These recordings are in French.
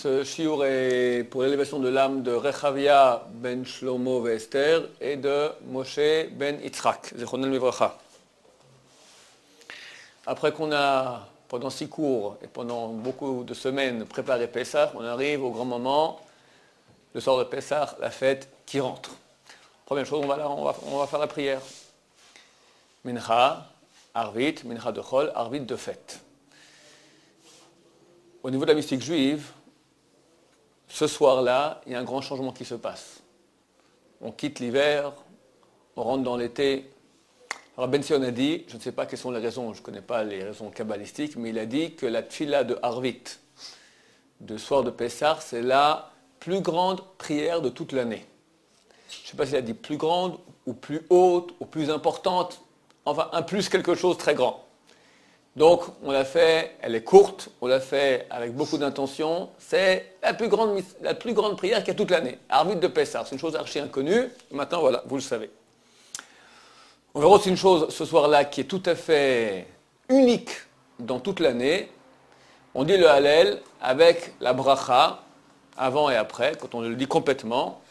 Ce shiur est pour l'élévation de l'âme de Rechavia ben Shlomo et Esther et de Moshe ben Yitzhak, Zichronon Livracha. Après qu'on a, pendant 6 cours et pendant beaucoup de semaines, préparé Pessah, on arrive au grand moment, le soir de Pessah, la fête qui rentre. Première chose, on va faire la prière. Mincha, Arvit, Mincha de Chol, Arvit de fête. Au niveau de la mystique juive, ce soir-là, il y a un grand changement qui se passe. On quitte l'hiver, on rentre dans l'été. Alors Ben Sion a dit, je ne sais pas quelles sont les raisons, je ne connais pas les raisons kabbalistiques, mais il a dit que la tfila de Arvit, de soir de Pessah, c'est la plus grande prière de toute l'année. Je ne sais pas s'il a dit plus grande, ou plus haute, ou plus importante, enfin un plus quelque chose de très grand. Donc, on l'a fait, elle est courte, on l'a fait avec beaucoup d'intention. C'est la plus grande prière qu'il y a toute l'année. Arvit de Pessah, c'est une chose archi inconnue. Maintenant, voilà, vous le savez. On verra aussi une chose ce soir-là qui est tout à fait unique dans toute l'année. On dit le Hallel avec la bracha, avant et après, quand on le dit complètement,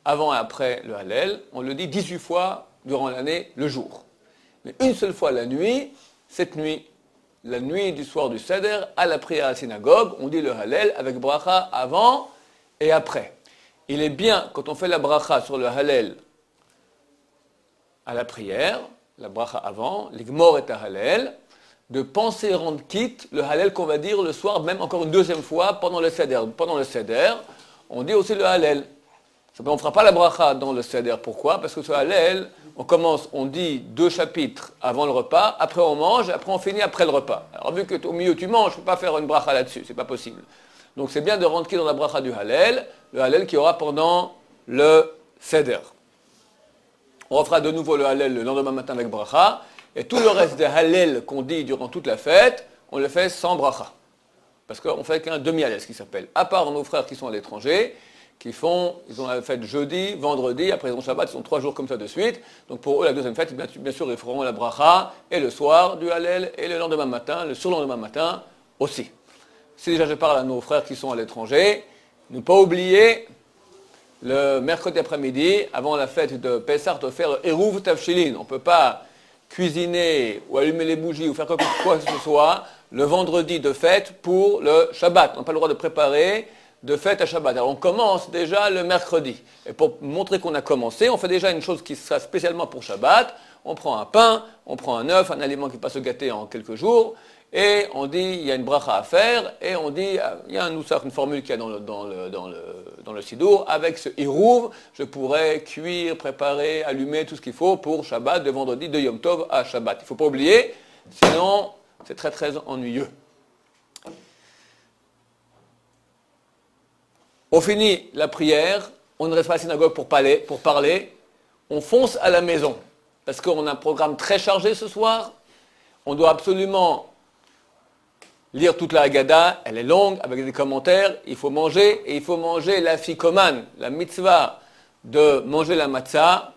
avant et après le Hallel, on le dit 18 fois durant l'année, le jour. Mais une seule fois la nuit, cette nuit, la nuit du soir du Seder, à la prière à la synagogue, on dit le Hallel avec bracha avant et après. Il est bien, quand on fait la bracha sur le Hallel à la prière, la bracha avant, l'igmor et Hallel, de penser rendre quitte le Hallel qu'on va dire le soir, même encore une deuxième fois pendant le Seder. Pendant le Seder, on dit aussi le Hallel. On ne fera pas la bracha dans le Seder. Pourquoi? Parce que ce Hallel, on dit 2 chapitres avant le repas, après on mange, après on finit après le repas. Alors vu que au milieu tu manges, je ne peux pas faire une bracha là-dessus, c'est pas possible. Donc c'est bien de rentrer dans la bracha du Hallel, le Hallel qu'il y aura pendant le Seder. On refera de nouveau le Hallel le lendemain matin avec bracha, et tout le reste des Hallel qu'on dit durant toute la fête, on le fait sans bracha. Parce qu'on fait qu'un demi-Hallel, ce qui s'appelle. À part nos frères qui sont à l'étranger, ils ont la fête jeudi, vendredi, après ils ont Shabbat, ils sont 3 jours comme ça de suite. Donc pour eux, la deuxième fête, bien sûr, ils feront la bracha, et le soir du Hallel, et le lendemain matin, le surlendemain matin aussi. Si déjà je parle à nos frères qui sont à l'étranger, ne pas oublier, le mercredi après-midi, avant la fête de Pessah, de faire le Eruv Tavshilin. On ne peut pas cuisiner ou allumer les bougies ou faire quoi que ce soit le vendredi de fête pour le Shabbat. On n'a pas le droit de préparer de fête à Shabbat. Alors on commence déjà le mercredi. Et pour montrer qu'on a commencé, on fait déjà une chose qui sera spécialement pour Shabbat. On prend un pain, on prend un œuf, un aliment qui ne peut pas se gâter en quelques jours. Et on dit, il y a une bracha à faire. Et on dit, il y a une formule qu'il y a dans le Sidour. Avec ce Hirouv, je pourrais cuire, préparer, allumer tout ce qu'il faut pour Shabbat, de vendredi, de Yom Tov à Shabbat. Il ne faut pas oublier, sinon c'est très très ennuyeux. On finit la prière, on ne reste pas à la synagogue pour parler, on fonce à la maison. Parce qu'on a un programme très chargé ce soir. On doit absolument lire toute la Haggadah, elle est longue, avec des commentaires. Il faut manger, et il faut manger la fikoman, la mitzvah de manger la matzah.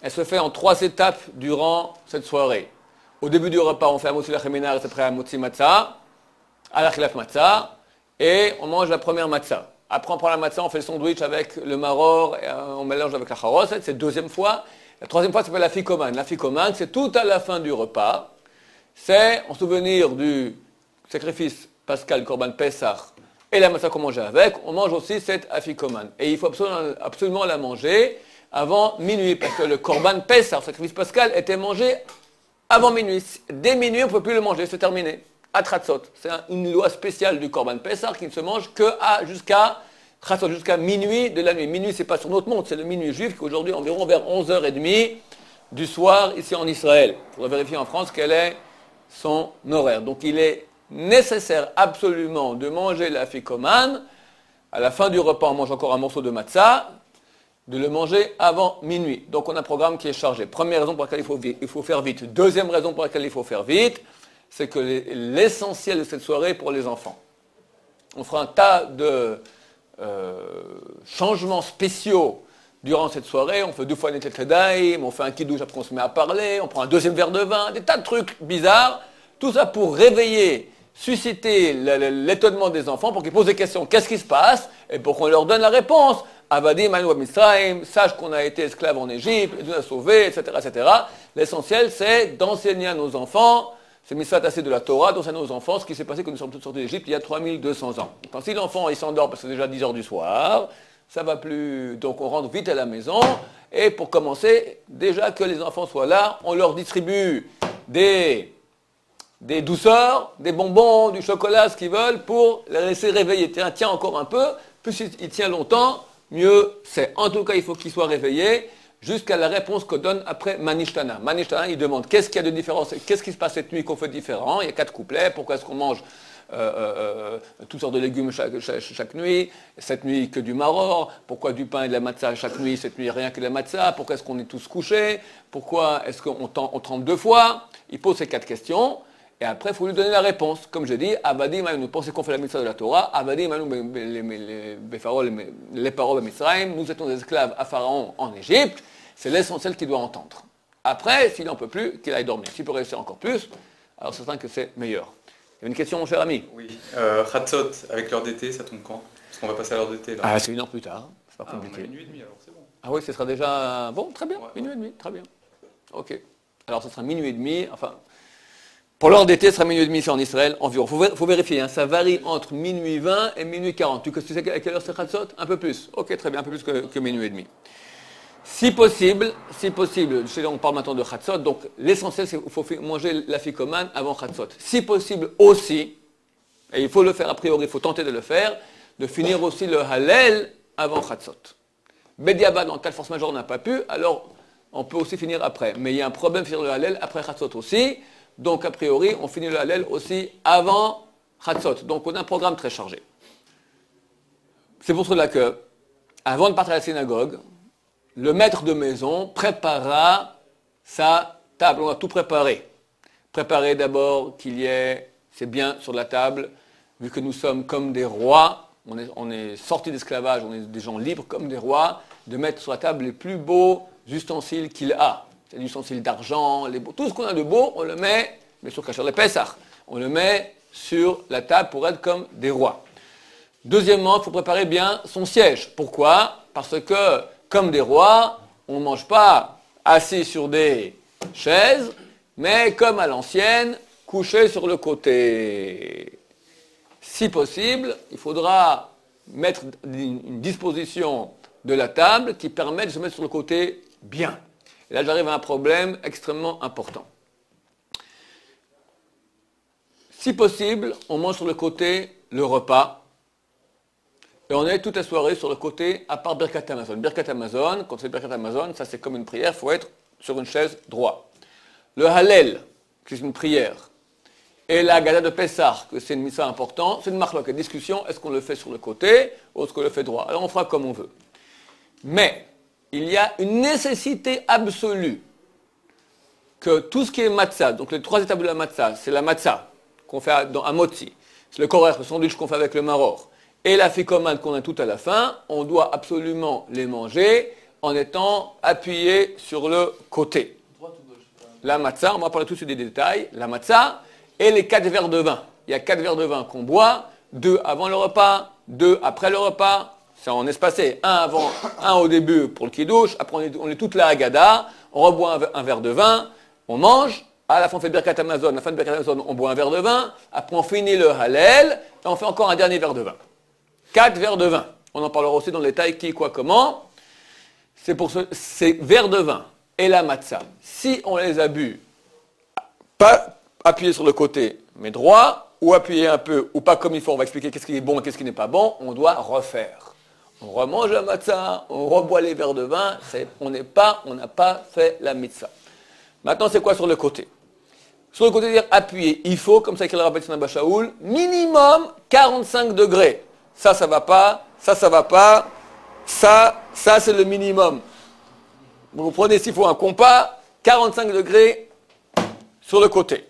Elle se fait en 3 étapes durant cette soirée. Au début du repas, on fait un motzi lacheminar, c'est après un motzi matzah, à la khilaf matzah, et on mange la première matzah. Après, on prend la matzah, on fait le sandwich avec le maror, et on mélange avec la charoset, c'est 2e fois. La 3e fois, ça s'appelle la fikoman. La fikoman, c'est tout à la fin du repas. C'est en souvenir du sacrifice pascal, Korban Pessah, et la matzah qu'on mangeait avec. On mange aussi cette afikoman. Et il faut absolument la manger avant minuit, parce que le Korban Pessah, le sacrifice pascal, était mangé avant minuit. Dès minuit, on ne peut plus le manger, c'est terminé. Atratzot. C'est une loi spéciale du Korban Pessah qui ne se mange que jusqu'à minuit de la nuit. Minuit, c'est pas sur notre monde, c'est le minuit juif qui aujourd'hui environ vers 11h30 du soir ici en Israël. Il faudra vérifier en France quel est son horaire. Donc il est nécessaire absolument de manger la fikoman. À la fin du repas, on mange encore un morceau de matzah, de le manger avant minuit. Donc on a un programme qui est chargé. Première raison pour laquelle il faut faire vite. Deuxième raison pour laquelle il faut faire vite, c'est que l'essentiel de cette soirée est pour les enfants. On fera un tas de changements spéciaux durant cette soirée. On fait 2 fois Netel Kedaim, on fait un kiddush, après on se met à parler, on prend un 2e verre de vin, des tas de trucs bizarres. Tout ça pour réveiller susciter l'étonnement des enfants pour qu'ils posent des questions. Qu'est-ce qui se passe? Et pour qu'on leur donne la réponse. Avadim, Manu, Mitzrayim, sache qu'on a été esclaves en Égypte, et nous a sauvés, etc., etc. L'essentiel, c'est d'enseigner à nos enfants, c'est Mitzvah assez de la Torah, d'enseigner à nos enfants ce qui s'est passé quand nous sommes tous sortis d'Égypte il y a 3200 ans. Quand si l'enfant il s'endort parce que c'est déjà 10 heures du soir, ça va plus. Donc on rentre vite à la maison. Et pour commencer, déjà que les enfants soient là, on leur distribue des douceurs, des bonbons, du chocolat, ce qu'ils veulent, pour les laisser réveiller. Tiens encore un peu, plus il tient longtemps, mieux c'est. En tout cas, il faut qu'il soit réveillé jusqu'à la réponse que donne après Manishtana. Manishtana, il demande qu'est-ce qu'il y a de différent, qu'est-ce qui se passe cette nuit qu'on fait différent. Il y a 4 couplets, pourquoi est-ce qu'on mange toutes sortes de légumes chaque nuit, cette nuit que du maror, pourquoi du pain et de la matzah chaque nuit, cette nuit rien que de la matzah, pourquoi est-ce qu'on est tous couchés, pourquoi est-ce qu'on trempe 2 fois. Il pose ces 4 questions. Et après, il faut lui donner la réponse. Comme je dis, Avadim, nous pensons qu'on fait la mitzvah de la Torah. Avadim, les paroles de Mitzrayim. Nous étions des esclaves à Pharaon en Égypte. C'est l'essentiel qu'il doit entendre. Après, s'il n'en peut plus, qu'il aille dormir. S'il peut réussir encore plus, alors c'est certain que c'est meilleur. Il y a une question, mon cher ami. Oui. Chatzot, avec l'heure d'été, ça tombe quand? Parce qu'on va passer à l'heure d'été là. Ah, c'est 1 heure plus tard. C'est pas compliqué. On a 1h30 alors, c'est bon. Ah oui, ce sera déjà. Bon, très bien. Ouais. 1h30, très bien. Ok. Alors, ce sera 12h30. Enfin. Pour l'heure d'été, ce sera 12h30 ici en Israël, environ. Il faut vérifier, hein, ça varie entre minuit 20 et minuit 40. Tu sais à quelle heure c'est Chatzot? Un peu plus. Ok, très bien, un peu plus que minuit et demi. Si possible, on parle maintenant de Chatzot, donc l'essentiel c'est qu'il faut manger la ficomane avant Chatzot. Si possible aussi, et il faut le faire a priori, il faut tenter de le faire, de finir aussi le Hallel avant Chatzot. Bediaba, dans le cas de force majeure, on n'a pas pu, alors on peut aussi finir après. Mais il y a un problème de finir le Hallel après Chatzot aussi. Donc, a priori, on finit le Hallel aussi avant Chatzot. Donc, on a un programme très chargé. C'est pour cela que, avant de partir à la synagogue, le maître de maison préparera sa table. On va tout préparer. Préparer d'abord qu'il y ait, c'est bien sur la table, vu que nous sommes comme des rois, on est sortis d'esclavage, on est des gens libres comme des rois, de mettre sur la table les plus beaux ustensiles qu'il a. C'est des ustensiles d'argent, tout ce qu'on a de beau, on le met, bien sûr Kasher les Pessah, on le met sur la table pour être comme des rois. Deuxièmement, il faut préparer bien son siège. Pourquoi? Parce que, comme des rois, on ne mange pas assis sur des chaises, mais comme à l'ancienne, couché sur le côté. Si possible, il faudra mettre une disposition de la table qui permet de se mettre sur le côté bien. Et là, j'arrive à un problème extrêmement important. Si possible, on mange sur le côté le repas. Et on est toute la soirée sur le côté, à part Birkat Hamazon. Birkat Hamazon, quand c'est Birkat Hamazon, ça c'est comme une prière, il faut être sur une chaise droite. Le Hallel, qui est une prière, et la Gada de Pessah, que c'est une mitzvah importante, c'est une marque, une discussion, est-ce qu'on le fait sur le côté ou est-ce qu'on le fait droit? Alors on fera comme on veut. Mais, il y a une nécessité absolue que tout ce qui est matzah, donc les 3 étapes de la matzah, c'est la matzah qu'on fait à motzi, c'est le korech, le sandwich qu'on fait avec le maror, et la ficomane qu'on a tout à la fin, on doit absolument les manger en étant appuyé sur le côté. La matzah, on va parler tout de suite des détails, la matzah et les 4 verres de vin. Il y a 4 verres de vin qu'on boit, 2 avant le repas, 2 après le repas. Ça en espacé, un au début pour le kiddush, après on est toute la Haggadah, on reboit un verre de vin, on mange, à la fin on fait Birkat Hamazon, à la fin de Birkat Hamazon on boit un verre de vin, après on finit le Hallel, et on fait encore un dernier verre de vin. 4 verres de vin. On en parlera aussi dans le détail qui, quoi, comment. Ces verres de vin et la matzah, si on les a bu, pas appuyés sur le côté, mais droit, ou appuyés un peu, ou pas comme il faut, on va expliquer qu'est-ce qui est bon et qu'est-ce qui n'est pas bon, on doit refaire. On remange la matzah, on reboit les verres de vin, on n'a pas fait la mitzvah. Maintenant, c'est quoi sur le côté? Sur le côté, dire appuyer, il faut, comme ça écrit le Rabbi Tzemach Shaoul, minimum 45 degrés. Ça va pas, ça va pas, ça c'est le minimum. Vous prenez s'il faut un compas, 45 degrés sur le côté.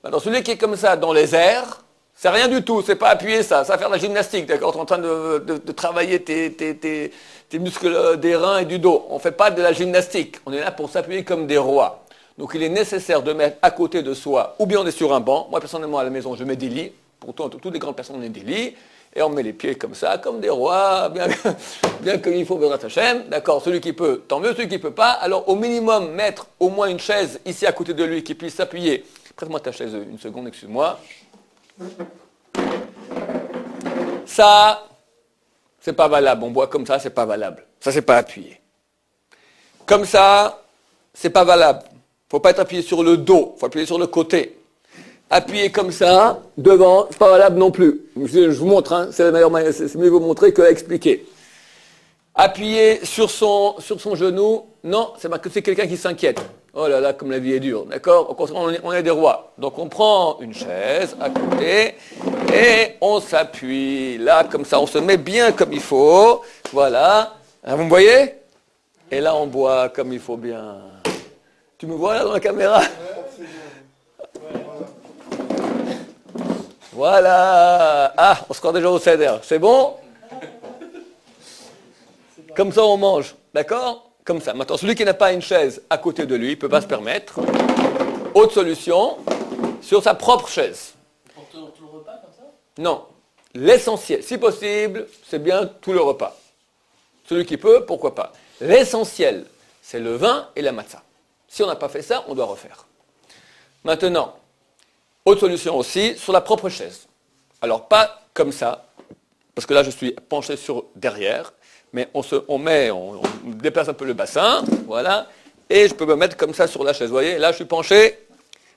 Maintenant, celui qui est comme ça dans les airs, c'est rien du tout, c'est pas appuyer ça va faire de la gymnastique, d'accord? Tu es en train de travailler tes muscles des reins et du dos. On ne fait pas de la gymnastique, on est là pour s'appuyer comme des rois. Donc il est nécessaire de mettre à côté de soi, ou bien on est sur un banc. Moi personnellement à la maison je mets des lits. Pourtant toutes les grandes personnes ont des lits. Et on met les pieds comme ça, comme des rois, bien comme il faut, Bezrat Hashem. D'accord, celui qui peut, tant mieux, celui qui ne peut pas. Alors au minimum mettre au moins une chaise ici à côté de lui qui puisse s'appuyer. Prête-moi ta chaise une seconde, excuse-moi. Ça, c'est pas valable. On boit comme ça, c'est pas valable. Ça, c'est pas appuyé. Comme ça, c'est pas valable. Faut pas être appuyé sur le dos, faut appuyer sur le côté. Appuyer comme ça, devant, c'est pas valable non plus. Je vous montre, hein, c'est la meilleure manière, c'est mieux vous montrer que expliquer. Appuyer sur son genou, non, c'est quelqu'un qui s'inquiète. Oh là là, comme la vie est dure, d'accord? On est des rois. Donc on prend une chaise à côté et on s'appuie là, comme ça, on se met bien comme il faut. Voilà. Hein, vous me voyez? Et là, on boit comme il faut bien. Tu me vois là dans la caméra? Voilà. Ah, on se croit déjà au Seder. C'est bon? Comme ça, on mange. D'accord? Comme ça. Maintenant, celui qui n'a pas une chaise à côté de lui, il ne peut pas se permettre. Autre solution, sur sa propre chaise. Pour tout le repas, comme ça? Non. L'essentiel, si possible, c'est bien tout le repas. Celui qui peut, pourquoi pas. L'essentiel, c'est le vin et la matzah. Si on n'a pas fait ça, on doit refaire. Maintenant, autre solution aussi, sur la propre chaise. Alors, pas comme ça, parce que là, je suis penché sur derrière, mais on déplace un peu le bassin, voilà, et je peux me mettre comme ça sur la chaise. Vous voyez, là, je suis penché,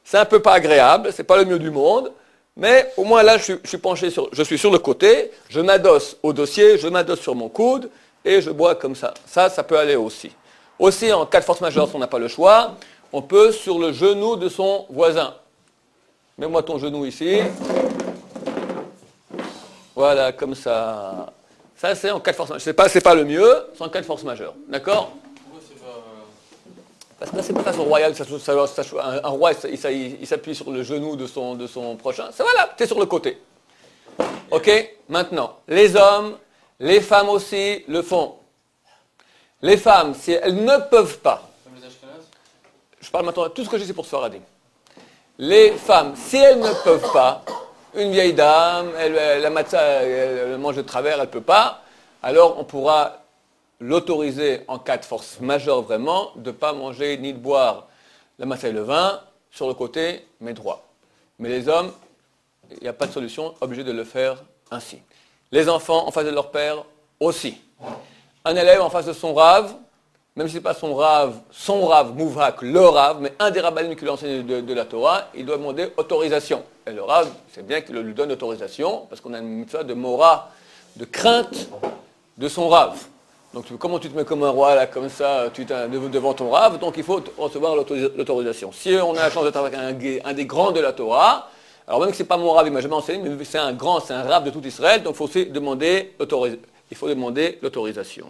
c'est un peu pas agréable, c'est pas le mieux du monde, mais au moins là, je suis penché je suis sur le côté, je m'adosse au dossier, je m'adosse sur mon coude, et je bois comme ça. Ça peut aller aussi. Aussi, en cas de force majeure, si on n'a pas le choix, on peut sur le genou de son voisin. Mets-moi ton genou ici. Voilà, comme ça. Ça, c'est en cas de force majeure. C'est pas le mieux, c'est en cas de force majeure. D'accord? Pourquoi c'est pas... Parce que là, c'est pas façon royale. Un roi, il s'appuie sur le genou de son prochain. C'est voilà, t'es sur le côté. Ok? Maintenant, les hommes, les femmes aussi le font. Les femmes, si elles ne peuvent pas, Comme les Ashkenazes? je parle maintenant de tout ce que j'ai, c'est pour Sfaradim. Les femmes, si elles ne peuvent pas, une vieille dame, la matzah, elle mange de travers, elle ne peut pas, alors on pourra l'autoriser en cas de force majeure vraiment, de ne pas manger ni de boire la matzah et le vin sur le côté, mais droit. Mais les hommes, il n'y a pas de solution, obligés de le faire ainsi. Les enfants en face de leur père aussi. Un élève en face de son rave, même si ce n'est pas son rave, mouvrak, le rave, mais un des rabbinim qui lui enseigne de la Torah, il doit demander autorisation. Et le rave, c'est bien qu'il lui donne autorisation, parce qu'on a une mitzvah de mora, de crainte de son rave. Donc comment tu te mets comme un roi, là, comme ça, devant ton rave, donc il faut recevoir l'autorisation. Si on a la chance d'être avec un des grands de la Torah, alors même que ce n'est pas mon rave, il ne m'a jamais enseigné, mais c'est un rave de tout Israël, donc il faut aussi demander l'autorisation.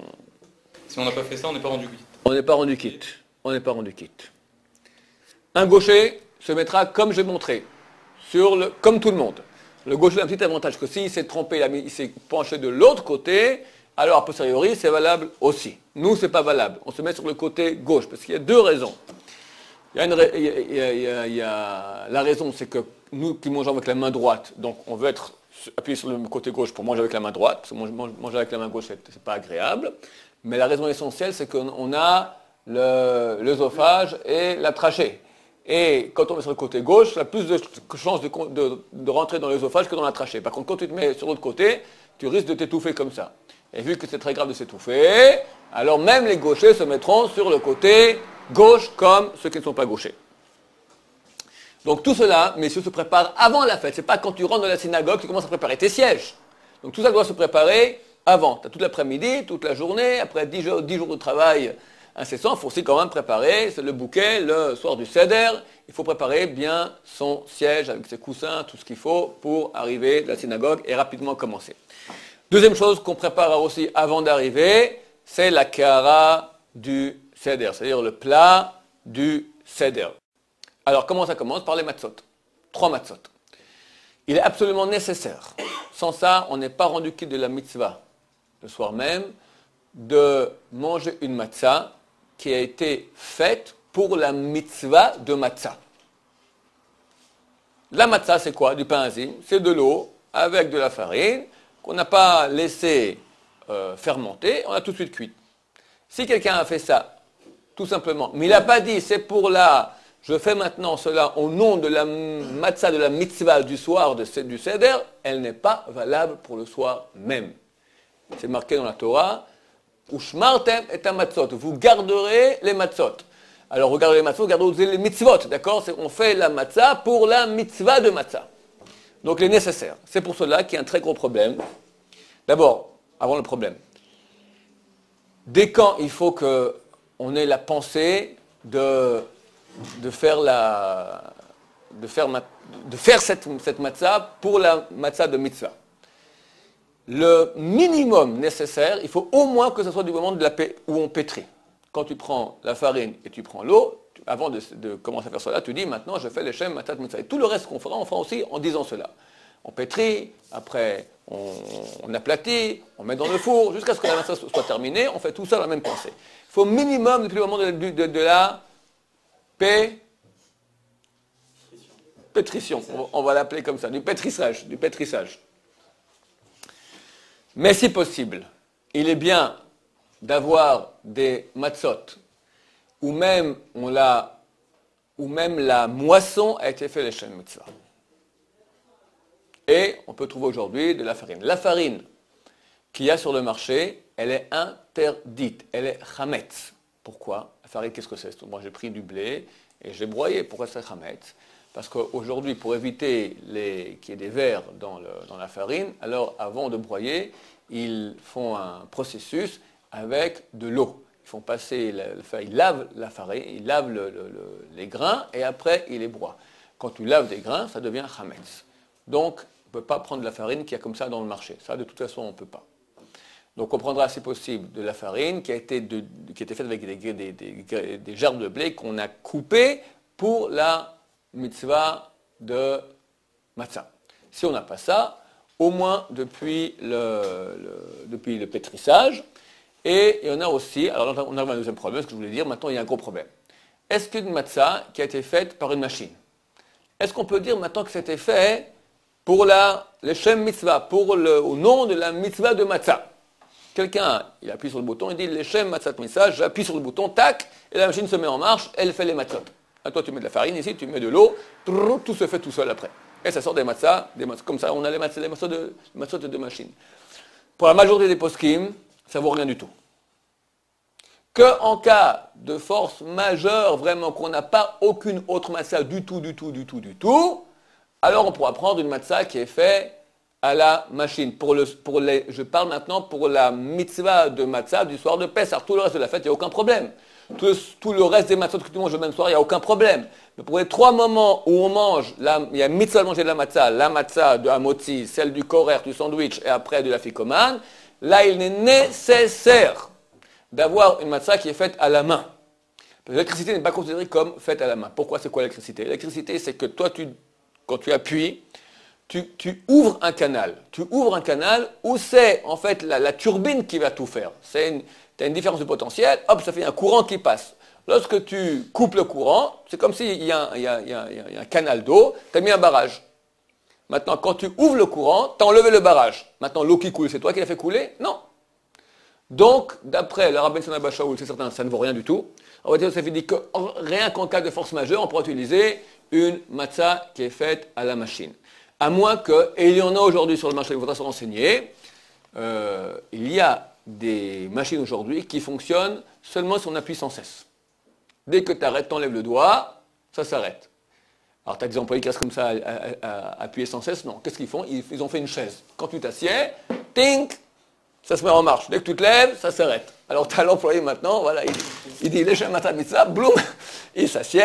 Si on n'a pas fait ça, on n'est pas rendu quitte. On n'est pas rendu quitte. On n'est pas rendu quitte. Un gaucher se mettra comme j'ai montré, comme tout le monde. Le gaucher a un petit avantage que s'il s'est trompé, il s'est penché de l'autre côté, alors a posteriori c'est valable aussi. Nous c'est pas valable. On se met sur le côté gauche parce qu'il y a deux raisons. La raison c'est que nous qui mangeons avec la main droite, donc on veut être appuyé sur le côté gauche pour manger avec la main droite, parce que manger avec la main gauche c'est pas agréable. Mais la raison essentielle, c'est qu'on a l'œsophage et la trachée. Et quand on est sur le côté gauche, il y a plus de chances de rentrer dans l'œsophage que dans la trachée. Par contre, quand tu te mets sur l'autre côté, tu risques de t'étouffer comme ça. Et vu que c'est très grave de s'étouffer, alors même les gauchers se mettront sur le côté gauche comme ceux qui ne sont pas gauchers. Donc tout cela, messieurs, se prépare avant la fête. Ce n'est pas quand tu rentres dans la synagogue que tu commences à préparer tes sièges. Donc tout ça doit se préparer avant. Tu as toute l'après-midi, toute la journée, après 10 jours de travail incessant, il faut aussi quand même préparer le bouquet, le soir du Seder. Il faut préparer bien son siège avec ses coussins, tout ce qu'il faut pour arriver de la synagogue et rapidement commencer. Deuxième chose qu'on prépare aussi avant d'arriver, c'est la kara du Seder, c'est-à-dire le plat du Seder. Alors comment ça commence? Par les matzot. 3 matzot. Il est absolument nécessaire, sans ça on n'est pas rendu quitte de la mitzvah, le soir même, de manger une matzah qui a été faite pour la mitzvah de matzah. La matzah, c'est quoi? Du pain azim. C'est de l'eau avec de la farine qu'on n'a pas laissé fermenter, on a tout de suite cuit. Si quelqu'un a fait ça, tout simplement, mais il n'a pas dit c'est pour je fais maintenant cela au nom de la matzah, de la mitzvah du soir du seder, elle n'est pas valable pour le soir même. C'est marqué dans la Torah, Ushmartem et matzot, vous garderez les matzot. Alors regardez les matzot, regardez les mitzvot, d'accord? On fait la matzah pour la mitzvah de matzah. Donc il est nécessaire. C'est pour cela qu'il y a un très gros problème. D'abord, avant le problème, dès quand il faut qu'on ait la pensée de faire cette matzah pour la matzah de mitzvah. Le minimum nécessaire, il faut au moins que ce soit du moment où on pétrit. Quand tu prends la farine et tu prends l'eau, avant de commencer à faire cela, tu dis maintenant je fais les shem matzah mitzvah. Et tout le reste qu'on fera, on fera aussi en disant cela. On pétrit, après on aplatit, on met dans le four, jusqu'à ce que la matzah soit terminée, on fait tout ça dans la même pensée. Il faut au minimum, depuis le moment de la pétrition, on va l'appeler comme ça, du pétrissage. Mais si possible, il est bien d'avoir des matzot où même la moisson a été faite les shem mitzvah. Et on peut trouver aujourd'hui de la farine. La farine qu'il y a sur le marché, elle est interdite, elle est chametz. Pourquoi? La farine, qu'est-ce que c'est? Moi, j'ai pris du blé et j'ai broyé. Pourquoi c'est chametz? Parce qu'aujourd'hui, pour éviter qu'il y ait des vers dans la farine, alors avant de broyer, ils font un processus avec de l'eau. Ils font passer, ils lavent la farine, ils lavent les grains et après ils les broient. Quand tu laves des grains, ça devient chametz. Donc, on ne peut pas prendre de la farine qu'il y a comme ça dans le marché. Ça, de toute façon, on ne peut pas. Donc, on prendra, si possible, de la farine qui a été faite avec des gerbes de blé qu'on a coupées pour la mitzvah de matzah. Si on n'a pas ça, au moins depuis le pétrissage. Et il y en a aussi, alors on arrive à un deuxième problème, ce que je voulais dire, maintenant il y a un gros problème. Est-ce qu'une matzah qui a été faite par une machine, est-ce qu'on peut dire maintenant que c'était fait pour le shem mitzvah, au nom de la mitzvah de matzah? Quelqu'un, il appuie sur le bouton, il dit le shem matzah mitzvah, j'appuie sur le bouton, tac, et la machine se met en marche, elle fait les matzot. À toi tu mets de la farine ici, tu mets de l'eau, tout se fait tout seul après. Et ça sort des matzahs, comme ça on a les matzahs de machine. Pour la majorité des poskim, ça ne vaut rien du tout. Que en cas de force majeure, vraiment, qu'on n'a pas aucune autre matzah du tout, alors on pourra prendre une matzah qui est faite à la machine. Je parle maintenant pour la mitzvah de matzah du soir de Pessah. Tout le reste de la fête, il n'y a aucun problème. Tout le reste des matzahs que tu manges le même soir, il n'y a aucun problème. Mais pour les 3 moments où on mange, il y a mitzvah de manger de la matzah de hamotzi, celle du korer, du sandwich et après de la ficomane, là il est nécessaire d'avoir une matzah qui est faite à la main. L'électricité n'est pas considérée comme faite à la main. Pourquoi? C'est quoi l'électricité? L'électricité, c'est que toi, quand tu appuies, tu ouvres un canal. Tu ouvres un canal où c'est en fait la turbine qui va tout faire. Tu as une différence de potentiel, hop, ça fait un courant qui passe. Lorsque tu coupes le courant, c'est comme s'il y a un canal d'eau, tu as mis un barrage. Maintenant, quand tu ouvres le courant, tu as enlevé le barrage. Maintenant, l'eau qui coule, c'est toi qui l'as fait couler? Non. Donc, d'après le Rabbi Shimon bar Shaul, c'est certain, ça ne vaut rien du tout. On va dire, ça fait dire que rien qu'en cas de force majeure, on pourra utiliser une matzah qui est faite à la machine. À moins que, et il y en a aujourd'hui sur le marché, il faudra se renseigner, il y a des machines aujourd'hui qui fonctionnent seulement si on appuie sans cesse. Dès que tu arrêtes, tu enlèves le doigt, ça s'arrête. Alors tu as des employés qui restent comme ça à appuyer sans cesse. Non, qu'est-ce qu'ils font? Ils ont fait une chaise. Quand tu t'assieds, tink, ça se met en marche. Dès que tu te lèves, ça s'arrête. Alors tu as l'employé maintenant, voilà, il dit les matzah mitzvah, bloum, il s'assied.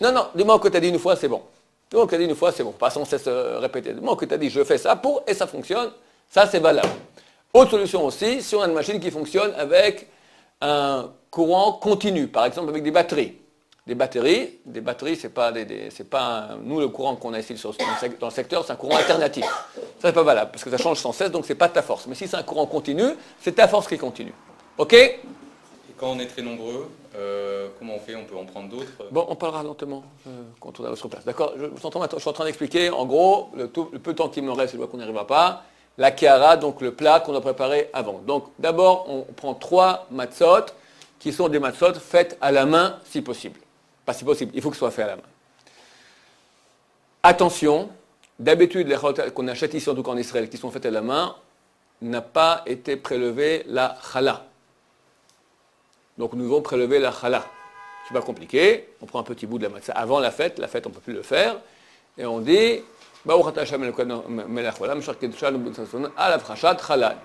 Non, du moment que tu as dit une fois, c'est bon. Du moment que tu as dit une fois, c'est bon. Pas sans cesse répéter. Du moment que tu as dit je fais ça pour, et ça fonctionne, ça c'est valable. Autre solution aussi, si on a une machine qui fonctionne avec un courant continu, par exemple avec des batteries. Des batteries, c'est pas nous le courant qu'on a ici dans le secteur, c'est un courant alternatif. Ça c'est pas valable parce que ça change sans cesse, donc c'est pas ta force. Mais si c'est un courant continu, c'est ta force qui continue. Ok? Et quand on est très nombreux, comment on fait? On peut en prendre d'autres? Bon, on parlera lentement quand on a sur place. D'accord, vous entendez maintenant, je suis en train d'expliquer, en gros, le peu de temps qui me reste, je vois qu'on n'y arrivera pas, la kiara, donc le plat qu'on a préparé avant. Donc d'abord, on prend 3 matzot, qui sont des matzot faites à la main, si possible. Pas si possible, il faut que ce soit fait à la main. Attention, d'habitude, les chalot qu'on achète ici, en tout cas en Israël, qui sont faites à la main, n'a pas été prélevé la challah. Donc nous devons prélever la challah. C'est pas compliqué, on prend un petit bout de la matzah avant la fête on ne peut plus le faire, et on dit qui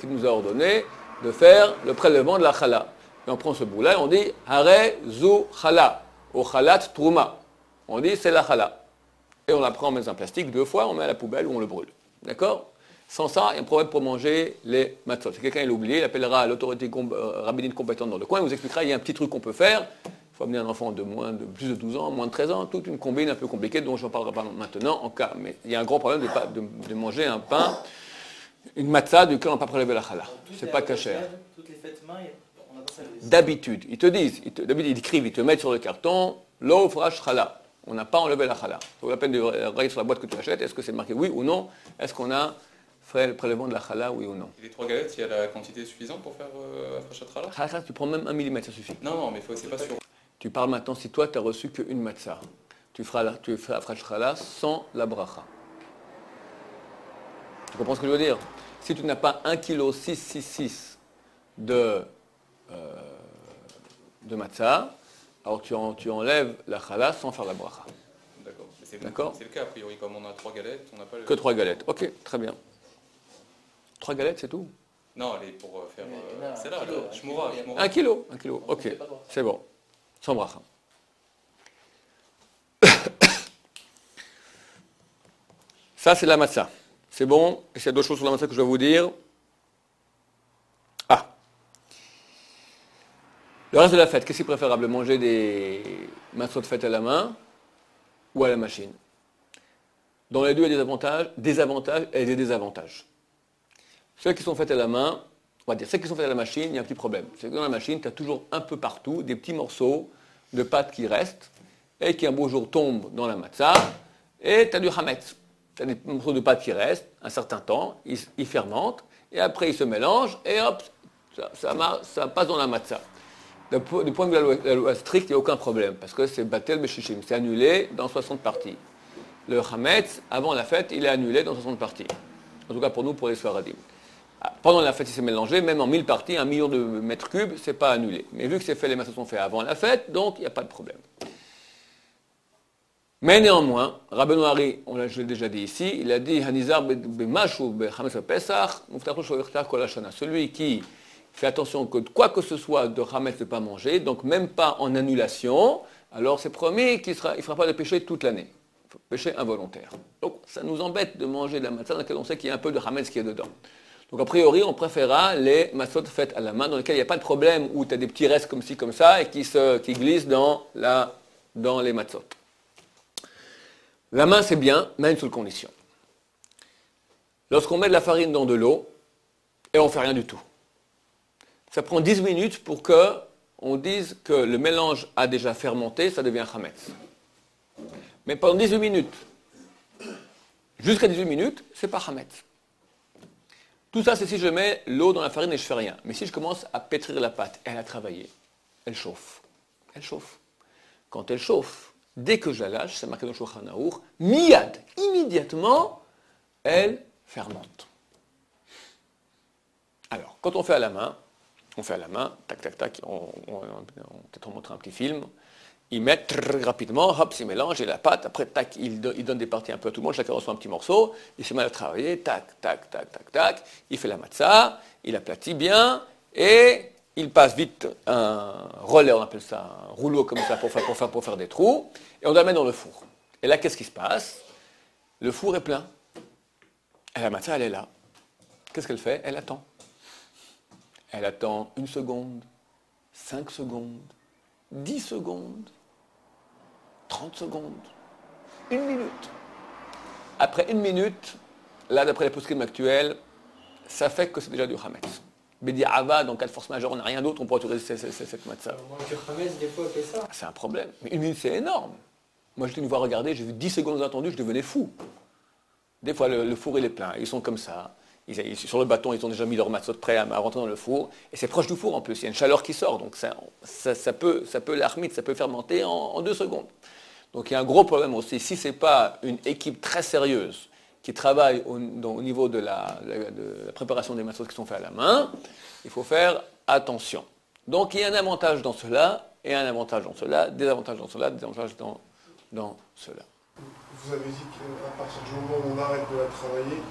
nous a ordonné de faire le prélèvement de la challah. Et on prend ce bout-là et on dit hare zu challah, au chalat trouma. On dit c'est la challah. Et on la prend dans un plastique 2 fois, on met à la poubelle ou on le brûle. D'accord? Sans ça, il y a un problème pour manger les matzot. Si quelqu'un l'a oublié, il appellera l'autorité rabbinique compétente dans le coin, il vous expliquera, il y a un petit truc qu'on peut faire. Il faut amener un enfant de plus de 12 ans, moins de 13 ans, toute une combine un peu compliquée dont je n'en parlerai pas maintenant en cas. Mais il y a un gros problème de manger un pain, une matzah duquel on n'a pas prélevé la challah. C'est pas cachère. Toutes les fêtes main, on n'a pas ça. D'habitude, ils te disent, d'habitude ils écrivent, ils te mettent sur le carton, lo frash challah. On n'a pas enlevé la challah. Ça vaut la peine de regarder sur la boîte que tu achètes, est-ce que c'est marqué oui ou non? Est-ce qu'on a fait le prélèvement de la challah, oui ou non? Et les 3 galettes, il y a la quantité suffisante pour faire Afrashat Challah? Tu prends même 1 millimètre, ça suffit. Non, mais c'est pas sûr. Tu parles maintenant, si toi tu as reçu qu'une matzah, tu feras Afrashat Challah sans la bracha. Tu comprends ce que je veux dire? Si tu n'as pas 1,666 kg de matzah, alors tu enlèves la challah sans faire la bracha. D'accord. D'accord. C'est le cas, a priori, comme on a 3 galettes, on n'a pas le... Que 3 galettes. Ok, très bien. 3 galettes, c'est tout? Non, allez, pour faire... c'est là, kilo, le shmoura. 1 kilo. Ok, c'est bon. Sans bracha. Ça, c'est la matzah. C'est bon. Et s'il y a d'autres choses sur la matzah que je dois vous dire. Ah. Le reste de la fête, qu'est-ce qui est préférable? Manger des matzot faites à la main ou à la machine? Dans les deux, il y a des avantages et des désavantages. Ceux qui sont faites à la main, on va dire, ceux qui sont faites à la machine, il y a un petit problème. C'est que dans la machine, tu as toujours un peu partout des petits morceaux de pâte qui restent et qui un beau jour tombent dans la matzah et tu as du hametz. Tu as des morceaux de pâte qui restent un certain temps, ils fermentent et après ils se mélangent et hop, ça passe dans la matzah. Du point de vue de la loi stricte, il n'y a aucun problème parce que c'est batel beshishim, c'est annulé dans 60 parties. Le hametz, avant la fête, il est annulé dans 60 parties. En tout cas pour nous, pour les Sfaradim. Pendant la fête, il s'est mélangé, même en 1000 parties, 1 million de mètres cubes, c'est pas annulé. Mais vu que les matzot sont faits avant la fête, donc il n'y a pas de problème. Mais néanmoins, Rabbeinu Hari, je l'ai déjà dit ici, il a dit Hanizar b'mashu b'chametz pesach, celui qui fait attention que quoi que ce soit de chametz ne pas manger, donc même pas en annulation, alors c'est promis qu'il ne fera pas de péché toute l'année. Péché involontaire. Donc ça nous embête de manger de la matzah dans laquelle on sait qu'il y a un peu de chametz qui est dedans. Donc a priori, on préférera les matzot faites à la main, dans lesquelles il n'y a pas de problème, où tu as des petits restes comme ci, comme ça, et qui glissent dans les matzot. La main, c'est bien, mais à une seule condition. Lorsqu'on met de la farine dans de l'eau, et on ne fait rien du tout. Ça prend 10 minutes pour qu'on dise que le mélange a déjà fermenté, ça devient chametz. Mais pendant 18 minutes, jusqu'à 18 minutes, c'est pas chametz. Tout ça, c'est si je mets l'eau dans la farine et je fais rien. Mais si je commence à pétrir la pâte, elle a travaillé, elle chauffe. Elle chauffe. Quand elle chauffe, dès que je la lâche, c'est marqué dans le Shulchan Aruch, miyad, immédiatement, elle fermente. Alors, quand on fait à la main, tac, tac, tac, peut-être on montre un petit film, ils mettent très rapidement, hop, ils mélangent, et la pâte, après, tac, ils donnent des parties un peu à tout le monde, chacun reçoit un petit morceau, il se met à travailler, tac, tac, tac, tac, tac, il fait la matzah, il aplatit bien, et il passe vite un relais, on appelle ça un rouleau comme ça, pour faire des trous, et on doit le mettre dans le four. Et là, qu'est-ce qui se passe? Le four est plein. Et la matzah, elle est là. Qu'est-ce qu'elle fait? Elle attend. Elle attend 1 seconde, 5 secondes, 10 secondes, 30 secondes, 1 minute. Après 1 minute, là, d'après les poskim actuels, ça fait que c'est déjà du chametz. Bédi Ava, dans cas de force majeure, on n'a rien d'autre, on pourra utiliser cette matzah. On mange du Hametz des fois, fait ça. C'est un problème. Mais une minute, c'est énorme. Moi, j'étais une fois regarder, j'ai vu 10 secondes attendues, je devenais fou. Des fois, le four, il est plein. Ils sont comme ça. Sur le bâton, ils ont déjà mis leur matzot prêt à rentrer dans le four. Et c'est proche du four en plus. Il y a une chaleur qui sort. Donc ça peut l'armite, ça peut fermenter en 2 secondes. Donc il y a un gros problème aussi. Si ce n'est pas une équipe très sérieuse qui travaille au niveau de la préparation des matzot qui sont faits à la main, il faut faire attention. Donc il y a un avantage dans cela, et un avantage dans cela, des avantages dans cela, des avantages dans cela. Vous avez dit qu'à partir du moment où on arrête de la travailler,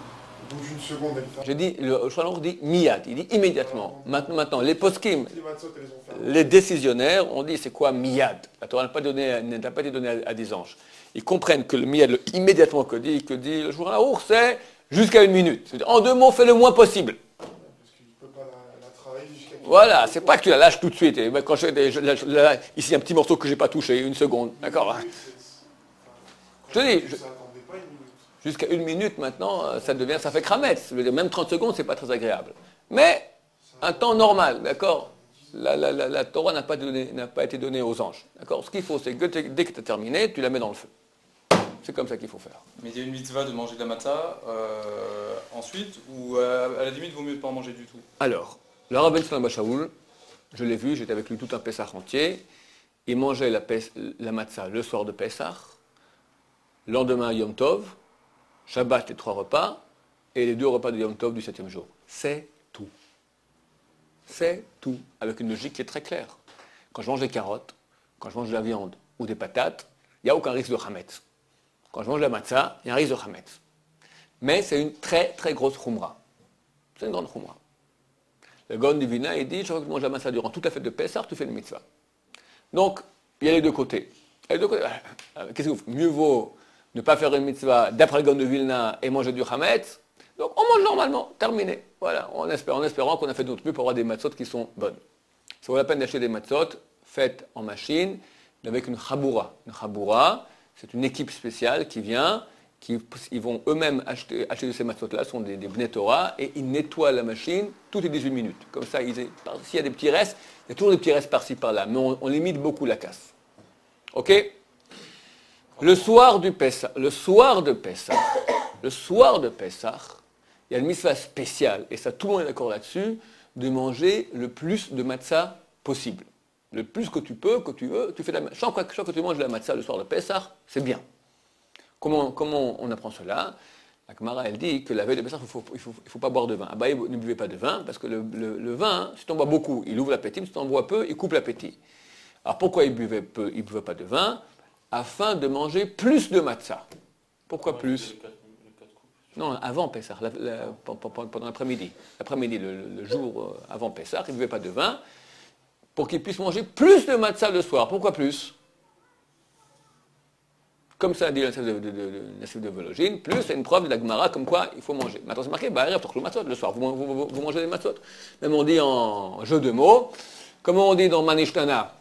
au bout d'une seconde, elle fait. Je dis, le Shulchan dit miyad, il dit immédiatement. Maintenant, les poskim, Les matzot, elles ont fait. les décisionnaires, on dit c'est quoi miyad. La Torah n'a pas été donnée à des anges. Ils comprennent que le miyad, le immédiatement que dit le Shulchan, c'est jusqu'à 1 minute. C'est-à-dire, en 2 mots, fais le moins possible. Parce qu'il ne peut pas la travailler jusqu'à. Voilà, c'est pas que tu la lâches tout de suite. Et quand ici, il y a un petit morceau que je n'ai pas touché, 1 seconde. D'accord. Je te dis, Ça attendait pas 1 minute. jusqu'à 1 minute maintenant, ça fait crametz. Même 30 secondes, c'est pas très agréable. Mais un temps normal, d'accord. La Torah n'a pas été donnée aux anges. D'accord. Ce qu'il faut, c'est que dès que tu as terminé, tu la mets dans le feu. C'est comme ça qu'il faut faire. Mais il y a une mitzvah de manger de la matzah ensuite, ou à la limite, il vaut mieux ne pas en manger du tout. Alors, le Rav Ben Shlomo Shaul, je l'ai vu, j'étais avec lui tout un Pessah entier. Il mangeait la matzah le soir de Pessah, lendemain Yom Tov, Shabbat les 3 repas, et les 2 repas de Yom Tov du 7e jour. C'est tout. C'est tout, avec une logique qui est très claire. Quand je mange des carottes, quand je mange de la viande ou des patates, il n'y a aucun risque de chametz. Quand je mange de la matzah, il y a un risque de chametz. Mais c'est une très très grosse khumra. C'est une grande khumra. Le Gaon du Vina, il dit, je veux que tu manges la matzah durant toute la fête de Pessah, tu fais une mitzvah. Donc, il y a les 2 côtés. Qu'est-ce que vous faites ? Mieux vaut ne pas faire une mitzvah d'après le Gaon de Vilna et manger du chametz. Donc, on mange normalement, terminé. Voilà, en espérant qu'on a fait d'autres mieux pour avoir des matzot qui sont bonnes. Ça vaut la peine d'acheter des matzot faites en machine avec une chaboura. Une chaboura, c'est une équipe spéciale qui vient, ils vont eux-mêmes acheter de ces matzot-là, ce sont des Bnei Torah, et ils nettoient la machine toutes les 18 minutes. Comme ça, s'il y a des petits restes, il y a toujours des petits restes par-ci, par-là, mais on limite beaucoup la casse. Ok ? Le soir de Pessah, il y a une mitzvah spéciale, et ça tout le monde est d'accord là-dessus, de manger le plus de matzah possible. Le plus que tu peux, que tu veux, tu fais de la matzah. Chaque fois que tu manges de la matzah le soir de Pessah, c'est bien. Comment on apprend cela ? La Gemara, elle dit que la veille de Pessah, il faut pas boire de vin. Abaye, ne buvez pas de vin, parce que le vin, si tu en bois beaucoup, il ouvre l'appétit, si tu en bois peu, il coupe l'appétit. Alors pourquoi il buvait peu, il ne buvait pas de vin ? Afin de manger plus de matzah. Pourquoi plus ? Non, avant Pessah, pendant l'après-midi. L'après-midi, le jour avant Pessah, il ne buvait pas de vin, pour qu'il puisse manger plus de matzah le soir. Pourquoi plus ? Comme ça dit le Nassif de Vologine, plus c'est une preuve de la Gemara comme quoi il faut manger. Maintenant c'est marqué, le soir, vous mangez des matzot. Même on dit en jeu de mots, comme on dit dans Manishtana,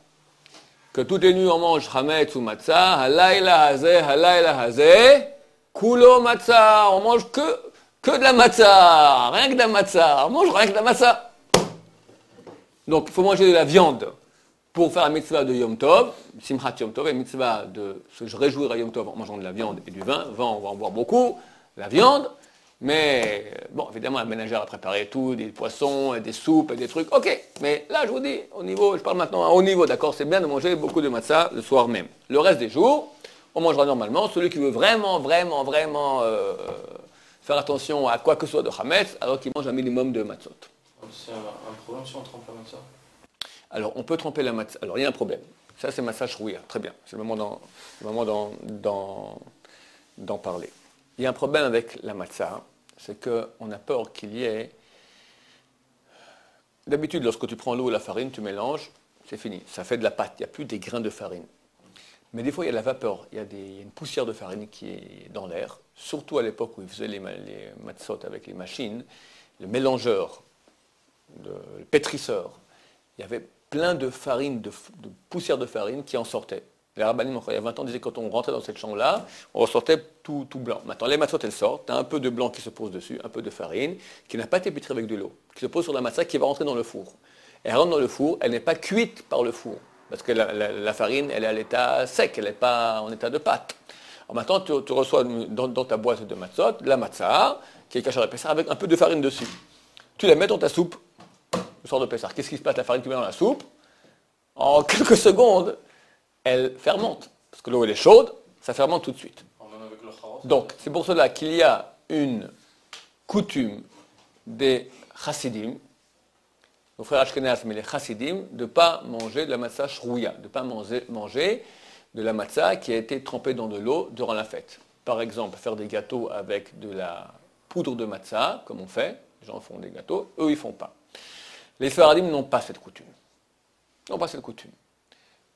que toutes les nuits on mange chametz ou matzah, halayla hazeh, kulo matzah, on mange que de la matzah, rien que de la matzah, on mange rien que de la matzah. Donc il faut manger de la viande pour faire la mitzvah de Yom Tov, Simchat Yom Tov, et mitzvah de se réjouir à Yom Tov en mangeant de la viande et du vin. Vin, on va en boire beaucoup, la viande, mais bon, évidemment, la ménagère a préparé tout, des poissons, des soupes, des trucs, ok. Mais là, je vous dis, je parle maintenant à haut niveau, d'accord, c'est bien de manger beaucoup de matzah le soir même. Le reste des jours, on mangera normalement. Celui qui veut vraiment faire attention à quoi que ce soit de chametz, alors qu'il mange un minimum de matzot. C'est un problème si on trempe la matzah. Alors, on peut tremper la matzah. Alors, il y a un problème. Ça, c'est matzah shrouya. Très bien. C'est le moment d'en parler. Il y a un problème avec la matzah, c'est qu'on a peur qu'il y ait... D'habitude, lorsque tu prends l'eau et la farine, tu mélanges, c'est fini. Ça fait de la pâte. Il n'y a plus des grains de farine. Mais des fois, il y a la vapeur. Il y a une poussière de farine qui est dans l'air. Surtout à l'époque où ils faisaient les matzot avec les machines, le mélangeur, le pétrisseur, il y avait plein de farine, de poussière de farine qui en sortait. Les rabbinim, il y a 20 ans, disaient que quand on rentrait dans cette chambre-là, on ressortait tout blanc. Maintenant, les matzot, elles sortent, tu as un peu de blanc qui se pose dessus, un peu de farine, qui n'a pas été pétrée avec de l'eau, qui se pose sur la matzah qui va rentrer dans le four. Elle rentre dans le four, elle n'est pas cuite par le four, parce que la farine, elle est à l'état sec, elle n'est pas en état de pâte. Alors maintenant, tu reçois dans ta boîte de matzot, la matzah, qui est cachée à la Pessah, avec un peu de farine dessus. Tu la mets dans ta soupe, le soir de Pessah. Qu'est-ce qui se passe? La farine que tu mets dans la soupe, en quelques secondes, elle fermente. Parce que l'eau, elle est chaude, ça fermente tout de suite. Même avec le chaos. Donc, c'est pour cela qu'il y a une coutume des chassidim, nos frères Ashkenaz, mais les chassidim, de ne pas manger de la matzah shrouya, de ne pas manger de la matzah qui a été trempée dans de l'eau durant la fête. Par exemple, faire des gâteaux avec de la poudre de matzah, comme on fait, les gens font des gâteaux, eux, ils ne font pas. Les Sfaradim n'ont pas cette coutume. Ils n'ont pas cette coutume.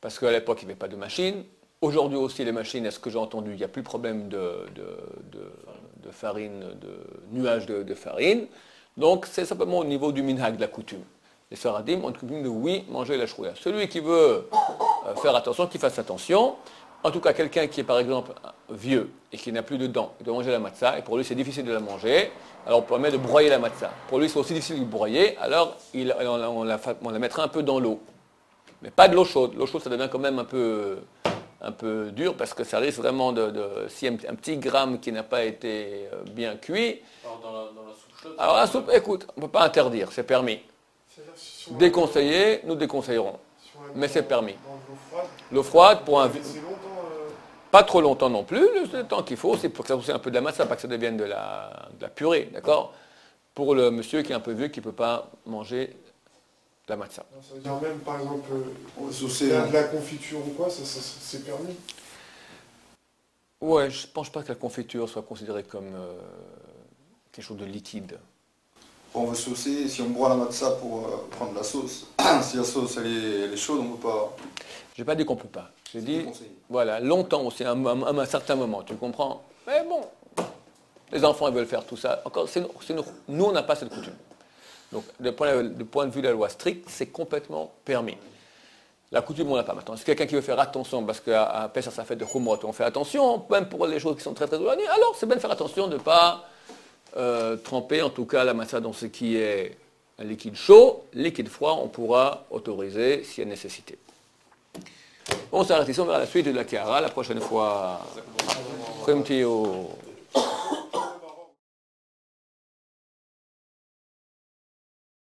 Parce qu'à l'époque, il n'y avait pas de machine. Aujourd'hui aussi, les machines, est-ce que j'ai entendu, il n'y a plus de problème de farine, de nuages de farine. Donc, c'est simplement au niveau du minhag, de la coutume. Les Sfaradim ont une coutume de oui, manger la shrouya. Celui qui veut faire attention, qu'il fasse attention. En tout cas, quelqu'un qui est par exemple vieux et qui n'a plus de dents, il doit manger la matzah, et pour lui c'est difficile de la manger, alors on permet de broyer la matzah. Pour lui c'est aussi difficile de broyer, alors on la mettra un peu dans l'eau. Mais pas de l'eau chaude. L'eau chaude ça devient quand même un peu dur parce que ça risque vraiment si un petit gramme qui n'a pas été bien cuit. Alors dans la soupe chaude. Alors la soupe, écoute, on ne peut pas interdire, c'est permis. Si on Déconseillé, nous déconseillerons. si on la met Mais c'est dans- permis. Dans de l'eau froide, L'eau froide pour un c'est longtemps. pas trop longtemps non plus, le temps qu'il faut, c'est pour que ça pousse un peu de la masse, pas que ça devienne de la purée, d'accord? Pour le monsieur qui est un peu vieux, qui ne peut pas manger la matzah. Ça veut dire même, par exemple, On va s'il saucer. y a de la confiture ou quoi, c'est permis. Ouais, je ne pense pas que la confiture soit considérée comme quelque chose de liquide. On va saucer, si on broie la matzah pour prendre la sauce, si la sauce elle est chaude, on ne peut pas. Je n'ai pas dit qu'on ne peut pas. J'ai C'est dit, déconseillé. voilà, longtemps aussi, à un certain moment, tu comprends? Mais bon, les enfants, ils veulent faire tout ça. Encore, nous, on n'a pas cette coutume. Donc, du point de vue de la loi stricte, c'est complètement permis. La coutume, on n'a pas maintenant. Si quelqu'un qui veut faire attention, parce qu'à Pessah, ça fait de Khumrot, on fait attention, même pour les choses qui sont très très éloignées, alors c'est bien de faire attention de ne pas tremper, en tout cas, la matzah dans ce qui est un liquide chaud. Liquide froid, on pourra autoriser s'il y a nécessité. On s'arrête ici, on verra la suite de la Kehara la prochaine fois. Khum Tiyou.